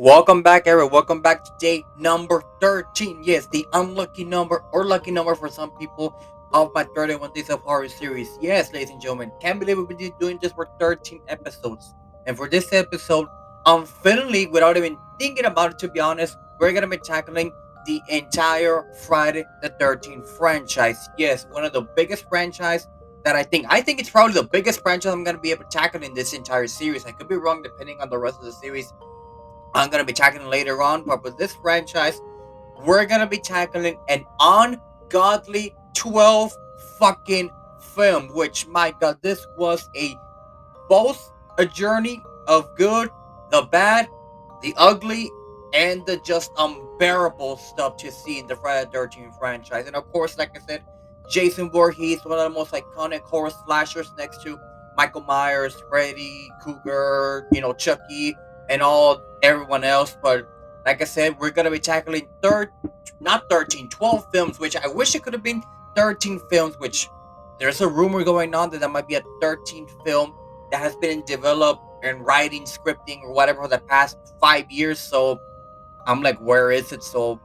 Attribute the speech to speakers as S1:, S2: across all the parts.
S1: Welcome back, everyone. Welcome back to day number 13. Yes, the unlucky number or lucky number for some people of my 31 Days of Horror series. Yes, ladies and gentlemen, can't believe we've been doing this for 13 episodes. And for this episode, finally, without even thinking about it, to be honest, we're going to be tackling the entire Friday the 13th franchise. Yes, one of the biggest franchise that I think it's probably the biggest franchise I'm going to be able to tackle in this entire series. I could be wrong depending on the rest of the series I'm gonna be tackling later on, but with this franchise, we're gonna be tackling an ungodly 12 fucking film. Which, my god, this was a both a journey of good, the bad, the ugly, and the just unbearable stuff to see in the Friday the 13th franchise. And of course, like I said, Jason Voorhees, one of the most iconic horror slashers next to Michael Myers, Freddy, Cougar, Chucky, and all everyone else. But like I said, we're gonna be tackling not 13, 12 films, which I wish it could have been 13 films, which there's a rumor going on that there might be a 13th film that has been developed and writing, scripting, or whatever for the past 5 years. So I'm like, where is it? So,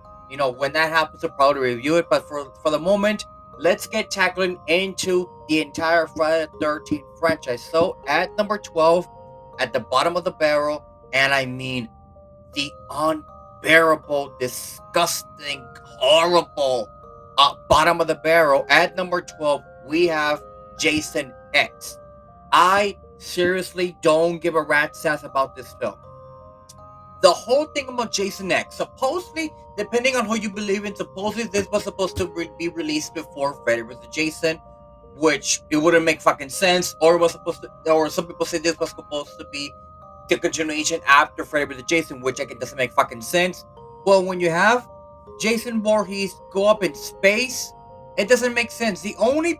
S1: when that happens, I'll probably review it. But for the moment, let's get tackling into the entire Friday the 13th franchise. So at number 12, at the bottom of the barrel, and I mean the unbearable, disgusting, horrible bottom of the barrel, at number 12, we have Jason X. I seriously don't give a rat's ass about this film. The whole thing about Jason X, supposedly, depending on who you believe in, supposedly this was supposed to be released before Freddy vs. Jason, which it wouldn't make fucking sense. Or it was supposed to, or some people say this was supposed to be the continuation after Freddy vs. Jason, which again doesn't make fucking sense. Well, when you have Jason Voorhees go up in space, it doesn't make sense. The only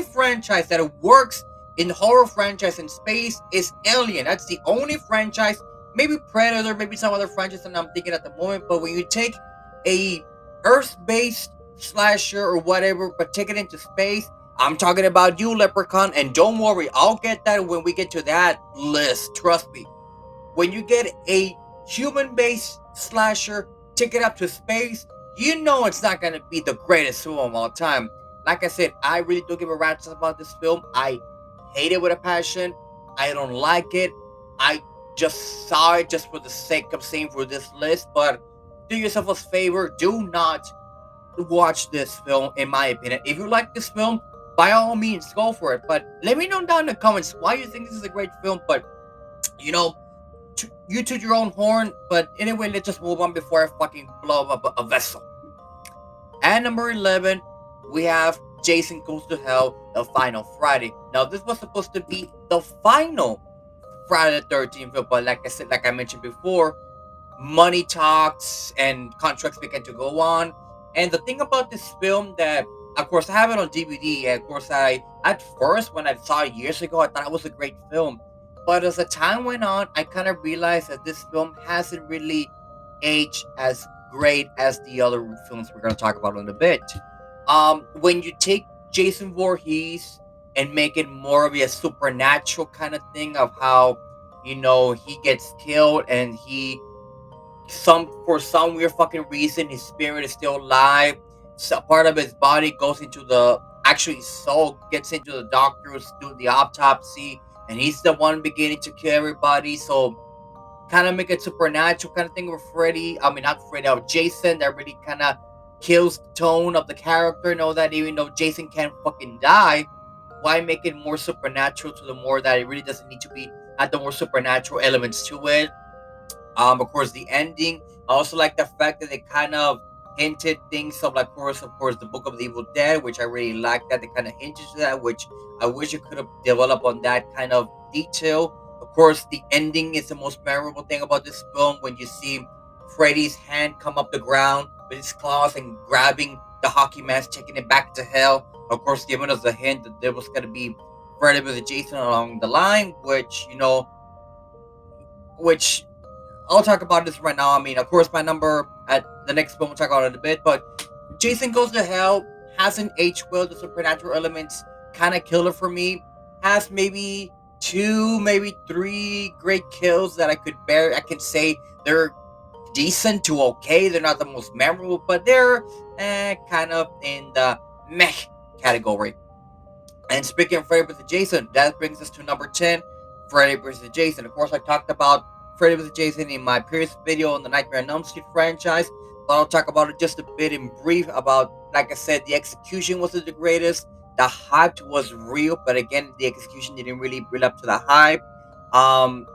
S1: franchise that works in horror franchise in space is Alien. That's the only franchise. Maybe Predator, maybe some other franchise that I'm thinking at the moment. But when you take a Earth-based slasher or whatever, but take it into space, I'm talking about you, Leprechaun. And don't worry, I'll get that when we get to that list. Trust me. When you get a human-based slasher, take it up to space, you know it's not gonna be the greatest film of all time. Like I said, I really don't give a rat's about this film. I hate it with a passion. I don't like it. I just saw it just for the sake of saying for this list. But do yourself a favor. Do not watch this film, in my opinion. If you like this film, by all means, go for it. But let me know down in the comments why you think this is a great film. But you know, you toot your own horn. But anyway, let's just move on before I fucking blow up a vessel. At number 11, we have Jason Goes to Hell, The Final Friday. Now, this was supposed to be the final Friday the 13th film, but like I said, like I mentioned before, money talks and contracts began to go on. And the thing about this film that, of course, I have it on DVD. And of course, at first, when I saw it years ago, I thought it was a great film. But as the time went on, I kind of realized that this film hasn't really aged as great as the other films we're going to talk about in a bit. When you take Jason Voorhees and make it more of a supernatural kind of thing of how he gets killed and he some for some weird fucking reason his spirit is still alive. So part of his body goes into the actually his soul gets into the doctor who's doing the autopsy, and he's the one beginning to kill everybody. So kind of make it supernatural kind of thing with Freddy. I mean, not Freddy, Jason. That really kind of kills the tone of the character. Know that even though Jason can't fucking die, why make it more supernatural to the more that it really doesn't need to be add the more supernatural elements to it. Of course, the ending. I also like the fact that they kind of hinted things of, like, of course, the Book of the Evil Dead, which I really like that they kind of hinted to that, which I wish it could have developed on that kind of detail. Of course, the ending is the most memorable thing about this film when you see Freddy's hand come up the ground with his claws and grabbing the hockey mask, taking it back to hell. Of course, giving us a hint that there was going to be Freddy with Jason along the line, which I'll talk about this right now. I mean, of course, my number at the next film we'll talk about it in a bit, but Jason Goes to Hell hasn't aged well. The supernatural elements kind of kill it for me. Has maybe two, maybe three great kills that I could bear. I can say they're decent to okay. They're not the most memorable, but they're kind of in the meh category. And speaking of Freddy vs. Jason, that brings us to number 10, Freddy vs. Jason. Of course, I talked about Freddy vs. Jason in my previous video on the Nightmare on Elm Street franchise, but I'll talk about it just a bit in brief. About, like I said, the execution wasn't the greatest. The hype was real, but again, the execution didn't really build up to the hype. Um,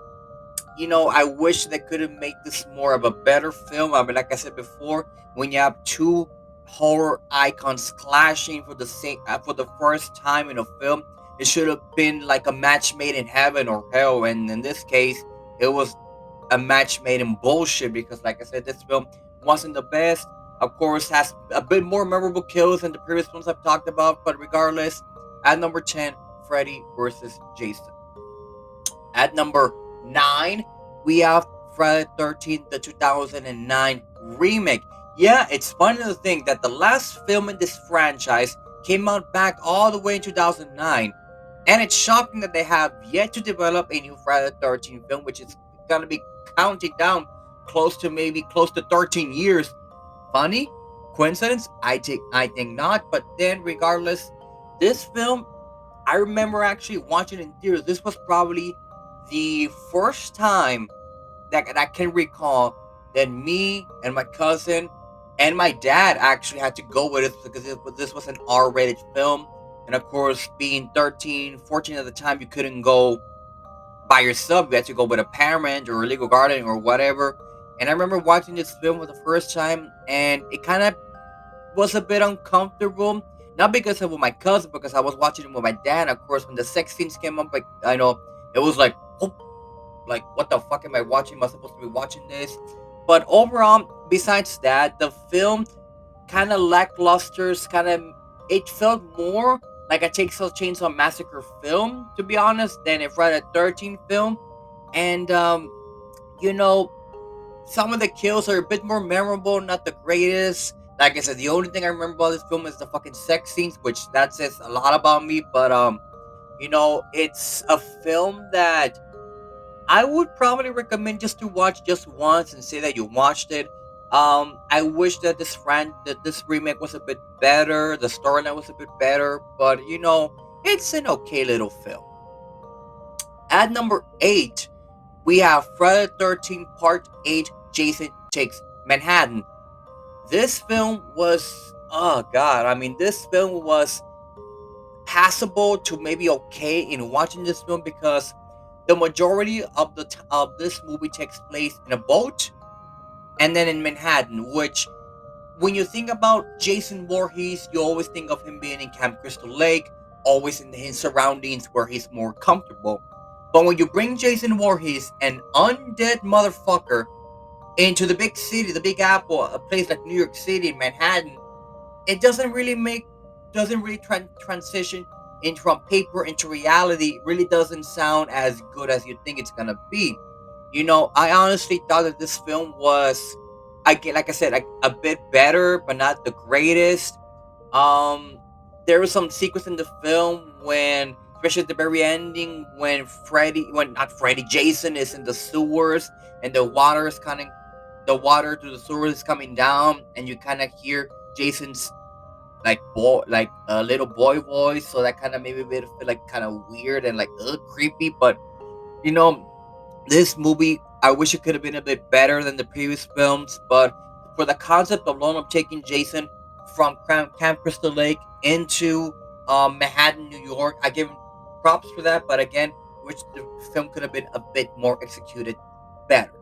S1: I wish they could have made this more of a better film. I mean, like I said before, when you have two horror icons clashing for the first time in a film, it should have been like a match made in heaven or hell. And in this case, it was a match made in bullshit because, like I said, this film wasn't the best. Of course, has a bit more memorable kills than the previous ones I've talked about. But regardless, at number 10, Freddy versus Jason. At number 9, we have Friday the 13th, the 2009 remake. Yeah, it's funny to think that the last film in this franchise came out back all the way in 2009. And it's shocking that they have yet to develop a new Friday the 13th film, which is going to be counting down close to 13 years. Funny? Coincidence? I think not. But then, regardless, this film, I remember actually watching it in theaters. This was probably the first time that I can recall that me and my cousin and my dad actually had to go with it because this was an R-rated film. And of course, being 13, 14 at the time, you couldn't go by yourself. You had to go with a parent or a legal guardian or whatever. And I remember watching this film for the first time, and it kind of was a bit uncomfortable. Not because of my cousin, because I was watching it with my dad. Of course, when the sex scenes came up, like I know it was oh, like what the fuck am I watching? Am I supposed to be watching this? But overall, besides that, the film kind of lacklusters. It felt more like a Texas Chainsaw Massacre film, to be honest, than a Friday the 13th film. And you know, some of the kills are a bit more memorable, not the greatest. Like I said, the only thing I remember about this film is the fucking sex scenes, which that says a lot about me. But it's a film that I would probably recommend just to watch just once and say that you watched it. I wish that this remake was a bit better, the storyline was a bit better, but it's an okay little film. At number 8, we have Friday the 13th Part 8, Jason Takes Manhattan. This film was, oh god, I mean, this film was passable to maybe okay in watching this film because the majority of this movie takes place in a boat and then in Manhattan, which when you think about Jason Voorhees, you always think of him being in Camp Crystal Lake, always in his surroundings where he's more comfortable. But when you bring Jason Voorhees, an undead motherfucker, into the big city, the Big Apple, a place like New York City, Manhattan, it doesn't really transition into from paper into reality. It really doesn't sound as good as you think it's gonna be. I honestly thought that this film was, like I said, like a bit better, but not the greatest. Um, there was some sequence in the film when, especially at the very ending, when not Freddy, Jason is in the sewers and the water through the sewers is coming down, and you kind of hear Jason's like a little boy voice, so that kind of made me feel like kind of weird and like creepy. But you know, this movie, I wish it could have been a bit better than the previous films, but for the concept alone of taking Jason from Camp Crystal Lake into Manhattan, New York, I give him props for that. But again, wish the film could have been a bit more executed better.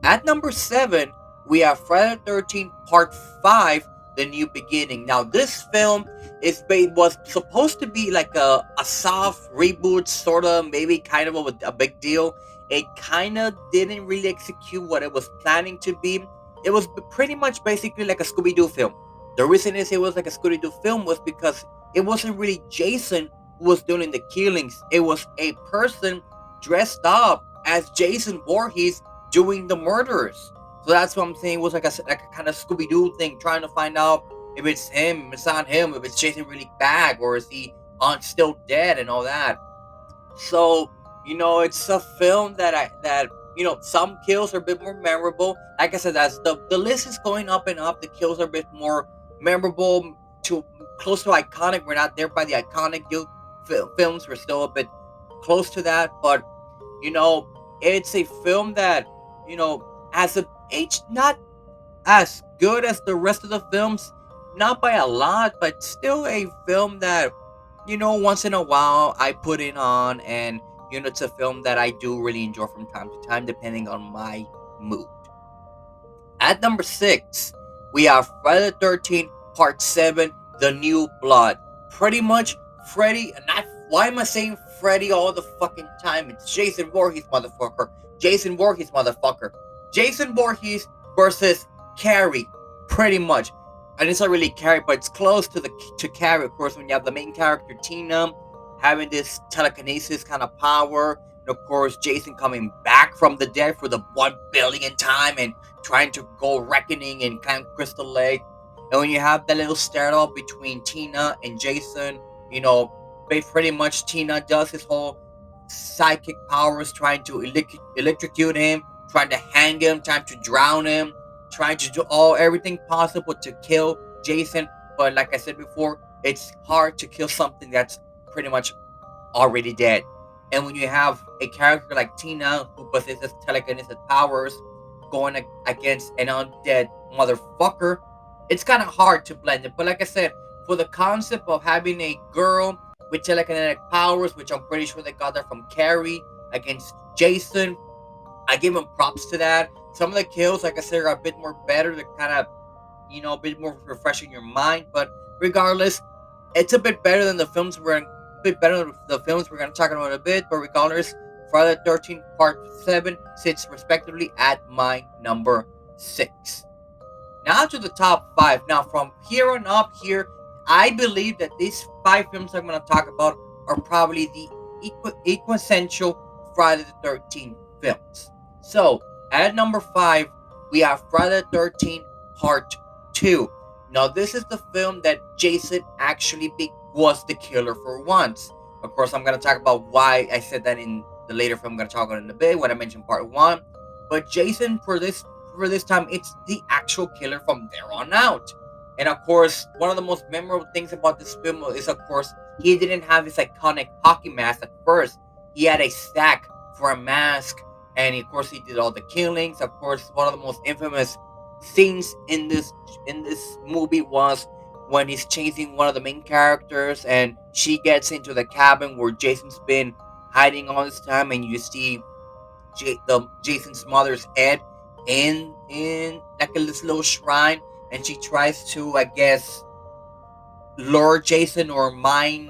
S1: At number 7, we have Friday the 13th Part 5, The New Beginning. Now, this film was supposed to be like a soft reboot, sort of, maybe kind of a big deal. It kind of didn't really execute what it was planning to be. It was pretty much basically like a Scooby-Doo film. The reason is it was like a Scooby-Doo film was because it wasn't really Jason who was doing the killings. It was a person dressed up as Jason Voorhees doing the murders. So that's what I'm saying. It was like a kind of Scooby Doo thing, trying to find out if it's him, if it's not him, if it's Jason really back, or is he on still dead and all that. So it's a film that some kills are a bit more memorable. Like I said, as the list is going up and up, the kills are a bit more memorable, to close to iconic. We're not there by the iconic films. We're still a bit close to that, but you know, it's a film that as a age not as good as the rest of the films, not by a lot, but still a film that once in a while I put it on, and it's a film that I do really enjoy from time to time, depending on my mood. At number six, we have Friday the 13th, Part 7, The New Blood. Pretty much Freddy, not why am I saying Freddy all the fucking time? It's Jason Voorhees, motherfucker. Jason Voorhees, motherfucker. Jason Voorhees versus Carrie, pretty much. And it's not really Carrie, but it's close to Carrie, of course, when you have the main character, Tina, having this telekinesis kind of power. And of course, Jason coming back from the dead for the 1 billion time and trying to go reckoning in Camp Crystal Lake. And when you have that little standoff between Tina and Jason, you know, pretty much Tina does his whole psychic powers, trying to electrocute him, trying to hang him, trying to drown him, trying to do everything possible to kill Jason. But like I said before, it's hard to kill something that's pretty much already dead. And when you have a character like Tina who possesses telekinetic powers going against an undead motherfucker, it's kind of hard to blend it. But like I said, for the concept of having a girl with telekinetic powers, which I'm pretty sure they got that from Carrie, against Jason, I give him props to that. Some of the kills, like I said, are a bit more better. They're kind of, a bit more refreshing your mind. But regardless, it's a bit better than the films a bit better than the films we're going to talk about in a bit. But regardless, Friday the 13th Part 7 sits respectively at my number 6. Now to the top 5. Now from here on up here, I believe that these 5 films I'm going to talk about are probably the quintessential Friday the 13th films. So at number 5, we have Friday the 13th Part 2. Now this is the film that Jason actually was the killer for once. Of course, I'm going to talk about why I said that in the later film I'm going to talk about in a bit when I mention Part 1. But Jason, for this time, it's the actual killer from there on out. And of course, one of the most memorable things about this film is, of course, he didn't have his iconic hockey mask at first. He had a stack for a mask, and of course, he did all the killings. Of course, one of the most infamous scenes in this movie was when he's chasing one of the main characters, and she gets into the cabin where Jason's been hiding all this time, and you see Jason's mother's head in like this little shrine, and she tries to, I guess, lure Jason or mind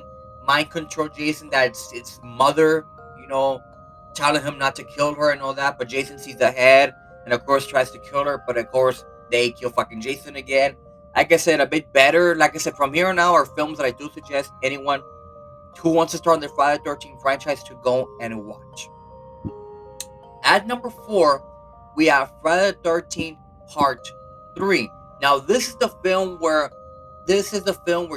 S1: control Jason that it's mother, you know, telling him not to kill her and all that. But Jason sees the head and of course tries to kill her, but of course they kill fucking Jason again. Like I said, a bit better. Like I said, from here on out are films that I do suggest anyone who wants to start their Friday the 13th franchise to go and watch. At number 4, we have Friday the 13th Part 3. Now, this is the film where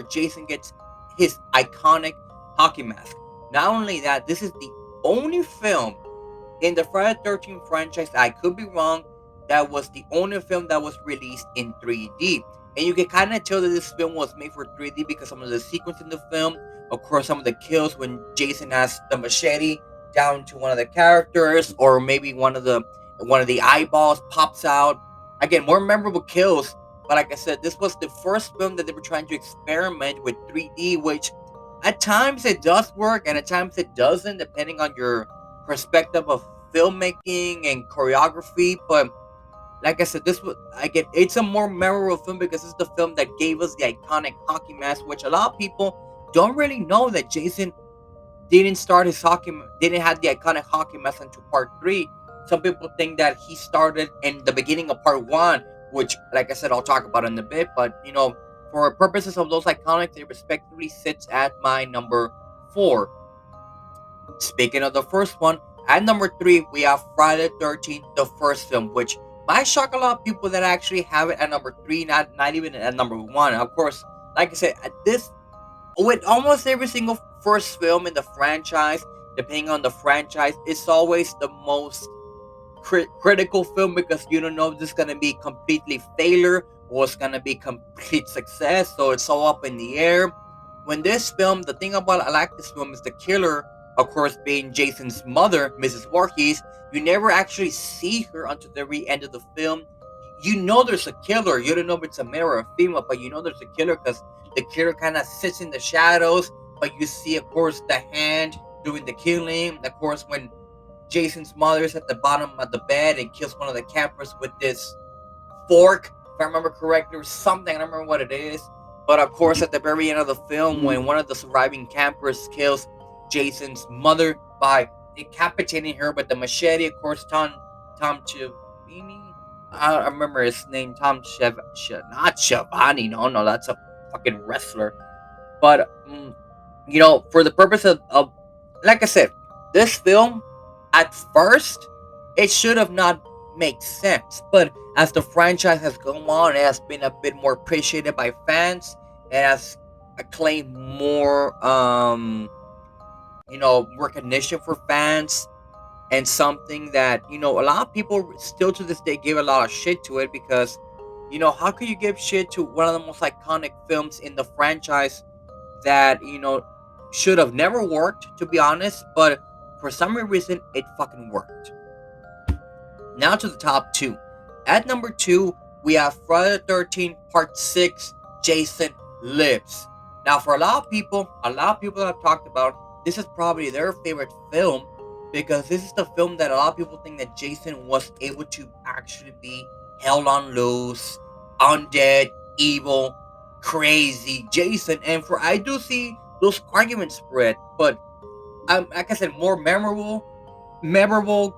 S1: Jason gets his iconic hockey mask. Not only that, this is the only film in the Friday the 13th franchise, I could be wrong, that was the only film that was released in 3D. And you can kind of tell that this film was made for 3D because some of the sequences in the film, of course, some of the kills when Jason has the machete down to one of the characters, or maybe one of the eyeballs pops out. Again, more memorable kills. But like I said, this was the first film that they were trying to experiment with 3D, which at times it does work and at times it doesn't, depending on your perspective of filmmaking and choreography. But like I said, it's a more memorable film because it's the film that gave us the iconic hockey mask, which a lot of people don't really know that Jason didn't have the iconic hockey mask until Part 3. Some people think that he started in the beginning of Part 1, which, like I said, I'll talk about in a bit. But for purposes of those iconics, it respectively sits at my number 4. Speaking of the first one, at number 3, we have Friday the 13th, the first film, which might shock a lot of people that actually have it at number 3, not even at number 1. Of course, like I said, at this with almost every single first film in the franchise, depending on the franchise, it's always the most critical film because you don't know if this is gonna be completely failure or it's gonna be complete success. So it's all up in the air. When this film, the thing about I like this film is the killer, of course, being Jason's mother, Mrs. Voorhees. You never actually see her until the very end of the film. You know there's a killer. You don't know if it's a male or a female, but you know there's a killer because the killer kind of sits in the shadows. But you see, of course, the hand doing the killing. Of course, when Jason's mother is at the bottom of the bed and kills one of the campers with this fork, if I remember correctly, or something. I don't remember what it is. But of course, at the very end of the film, when one of the surviving campers kills Jason's mother by decapitating her with the machete, of course, Tom Chavini, I remember his name, not Shavani. No, that's a fucking wrestler. But for the purpose of like I said, this film at first it should have not made sense, but as the franchise has gone on, it has been a bit more appreciated by fans. It has acclaimed more recognition for fans, and something that a lot of people still to this day give a lot of shit to it because how could you give shit to one of the most iconic films in the franchise that should have never worked, to be honest, but for some reason it fucking worked. Now to the top two. At number two, we have Friday the 13th Part 6, Jason Lives. Now, for a lot of people that I've talked about, this is probably their favorite film because this is the film that a lot of people think that Jason was able to actually be held on loose, undead, evil, crazy Jason. And for I do see those arguments spread, but like I said, more memorable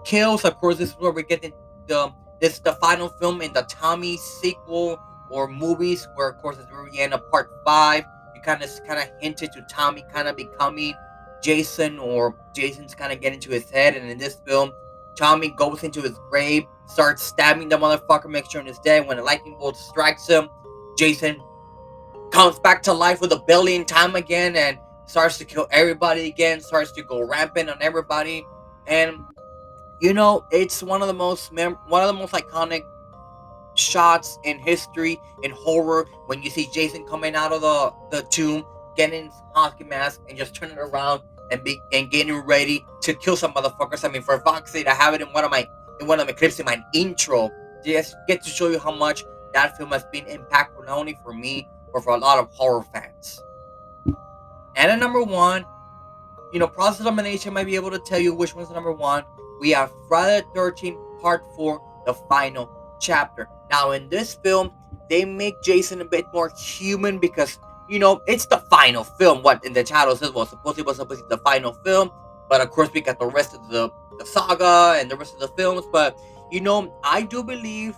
S1: kills. Of course, this is where we get the this is the final film in the Tommy sequel or movies, where of course it's very end of part 5. You kind of hinted to Tommy kind of becoming Jason, or Jason's kind of getting to his head. And in this film, Tommy goes into his grave, starts stabbing the motherfucker, makes sure he's dead. When a lightning bolt strikes him, Jason comes back to life with a billion time again and starts to kill everybody again, starts to go rampant on everybody. And it's one of the most iconic shots in history in horror, when you see Jason coming out of the tomb, getting his hockey mask and just turning around and getting ready to kill some motherfuckers. I mean, for fuck's sake, I have it in one of my clips in my intro. Just get to show you how much that film has been impactful, not only for me but for a lot of horror fans. And at number one, process elimination might be able to tell you which one's number one. We have Friday the 13th Part 4, the final chapter. Now, in this film, they make Jason a bit more human because, it's the final film. What in the title says was supposed to be the final film. But of course, we got the rest of the saga and the rest of the films. But, I do believe,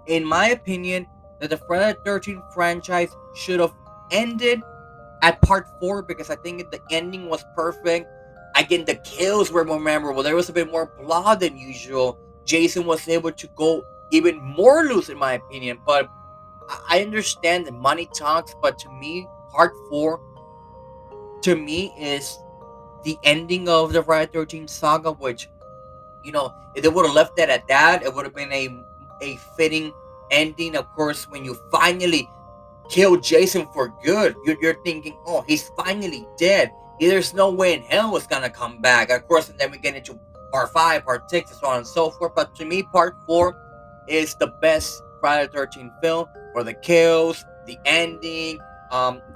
S1: in my opinion, that the Friday the 13th franchise should have ended at part 4 because I think the ending was perfect. Again, the kills were more memorable. There was a bit more blood than usual. Jason was able to go even more loose, in my opinion. But I understand that money talks, but to me, part 4 is the ending of the Friday the 13th saga, which, if they would have left that at that, it would have been a fitting ending. Of course, when you finally kill Jason for good, you're thinking, oh, he's finally dead. There's no way in hell it's gonna come back. Of course, and then we get into part 5, part 6, and so on and so forth. But to me, part 4 is the best Friday the 13th film for the kills, the ending,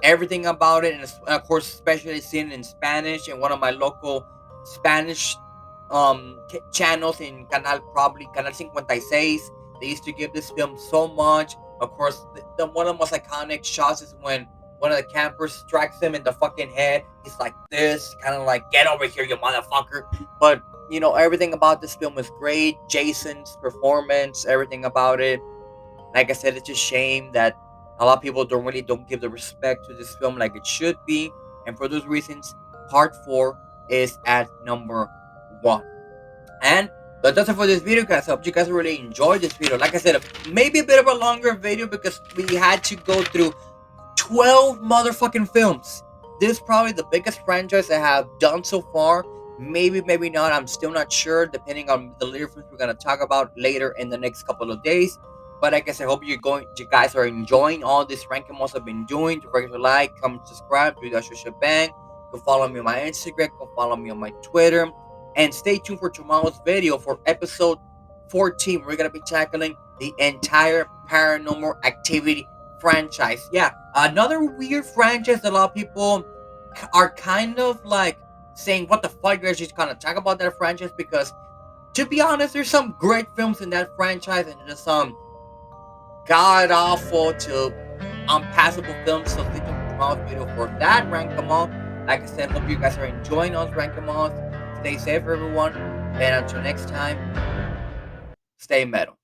S1: everything about it, and of course, especially seeing it in Spanish in one of my local Spanish channels in Canal 56. They used to give this film so much. Of course, one of the most iconic shots is when one of the campers strikes him in the fucking head. He's like this, kind of like, get over here, you motherfucker. But, everything about this film was great. Jason's performance, everything about it. Like I said, it's a shame that a lot of people don't give the respect to this film like it should be. And for those reasons, part 4 is at number 1. And that's it for this video, guys. I hope you guys really enjoyed this video. Like I said, maybe a bit of a longer video because we had to go through 12 motherfucking films. This is probably the biggest franchise I have done so far. Maybe, maybe not. I'm still not sure, depending on the little things we're gonna talk about later in the next couple of days. But I guess I hope you guys are enjoying all this ranking mods I've been doing. To regular like, comment, subscribe, do that shebang. Go follow me on my Instagram, go follow me on my Twitter, and stay tuned for tomorrow's video for episode 14. We're gonna be tackling the entire Paranormal Activity franchise. Yeah, another weird franchise that a lot of people are kind of like saying, what the fuck, you're just gonna talk about that franchise? Because to be honest, there's some great films in that franchise and just some god awful to unpassable films. So stay tuned for tomorrow's video for that rank 'em all. Like I said, hope you guys are enjoying those rank 'em alls. Stay safe, everyone, and until next time, stay metal.